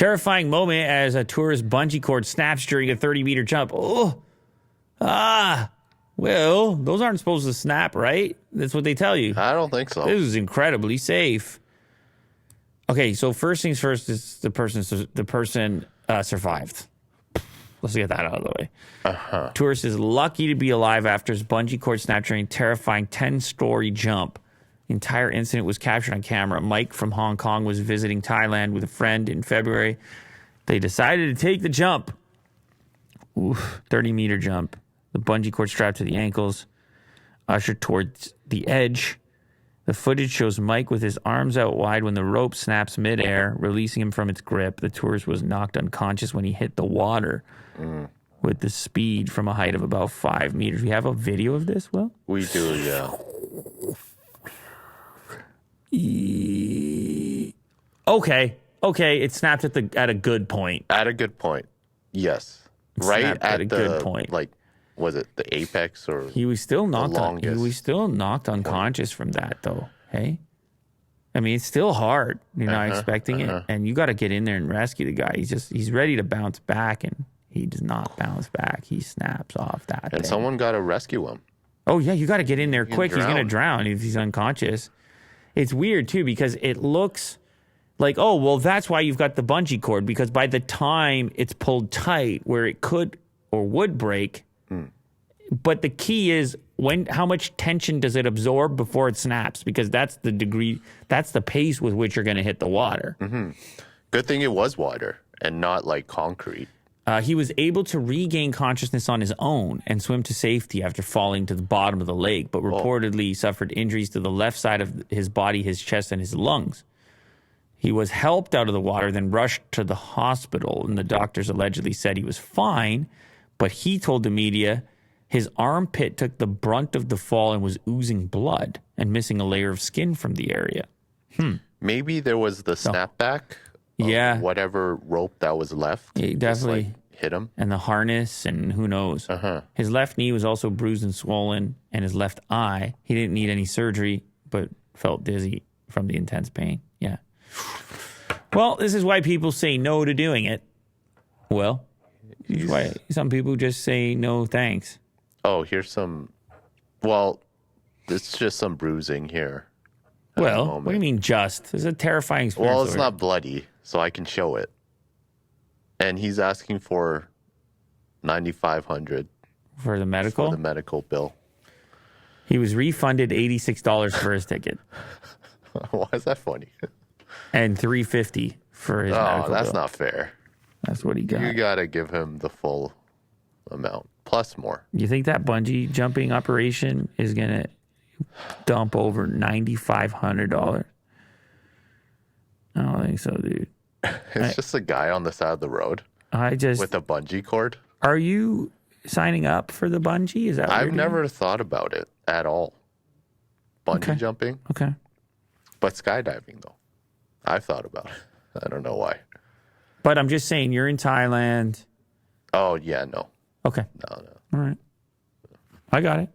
Terrifying moment as a tourist bungee cord snaps during a 30-meter jump. Well, those aren't supposed to snap, right? That's what they tell you. I don't think so. This is incredibly safe. Okay, so first things first is the person survived. Let's get that out of the way. Tourist is lucky to be alive after his bungee cord snapped during a terrifying 10-story jump. The entire incident was captured on camera. Mike from Hong Kong was visiting Thailand with a friend in February. They decided to take the jump. 30-meter jump. The bungee cord strapped to the ankles, ushered towards the edge. The footage shows Mike with his arms out wide when the rope snaps midair, releasing him from its grip. The tourist was knocked unconscious when he hit the water with the speed from a height of about 5 meters. We have a video of this, Will? We do, yeah. Okay, it snapped at a good point. At a good point, yes. Right at a good point. Like, was it the apex or he was still knocked longest? He was still knocked unconscious from that, though. Hey, I mean, it's still hard. You're not expecting it, and you got to get in there and rescue the guy. He's ready to bounce back, and he does not bounce back. He snaps off that. And someone got to rescue him. Oh yeah, you got to get in there quick. He's gonna drown if he's unconscious. It's weird too because it looks like, oh well, that's why you've got the bungee cord, because by the time it's pulled tight where it could or would break. But the key is how much tension does it absorb before it snaps? Because that's the degree, that's the pace with which you're going to hit the water. Good thing it was water and not like concrete. He was able to regain consciousness on his own and swim to safety after falling to the bottom of the lake, but reportedly suffered injuries to the left side of his body, his chest, and his lungs. He was helped out of the water, then rushed to the hospital, and the doctors allegedly said he was fine, but he told the media his armpit took the brunt of the fall and was oozing blood and missing a layer of skin from the area. Maybe there was the snapback. Yeah. Whatever rope that was left. He definitely just, hit him. And the harness and who knows. His left knee was also bruised and swollen, and his left eye. He didn't need any surgery, but felt dizzy from the intense pain. Yeah. Well, this is why people say no to doing it. Well, this is why some people just say no thanks. Oh, here's some. Well, it's just some bruising here. Well, what do you mean just? It's a terrifying experience. Well, it's not bloody, so I can show it. And he's asking for $9,500 for the medical? For the medical bill. He was refunded $86 for his ticket. Why is that funny? And $350 for his medical bill. Oh, that's not fair. That's what he got. You got to give him the full amount, plus more. You think that bungee jumping operation is going to dump over $9,500? I don't think so, dude. It's just a guy on the side of the road with a bungee cord. Are you signing up for the bungee? Is that what I've never thought about it at all. Bungee jumping? Okay. But skydiving, though. I've thought about it. I don't know why. But I'm just saying, you're in Thailand. Oh, yeah, no. Okay. No. All right. I got it.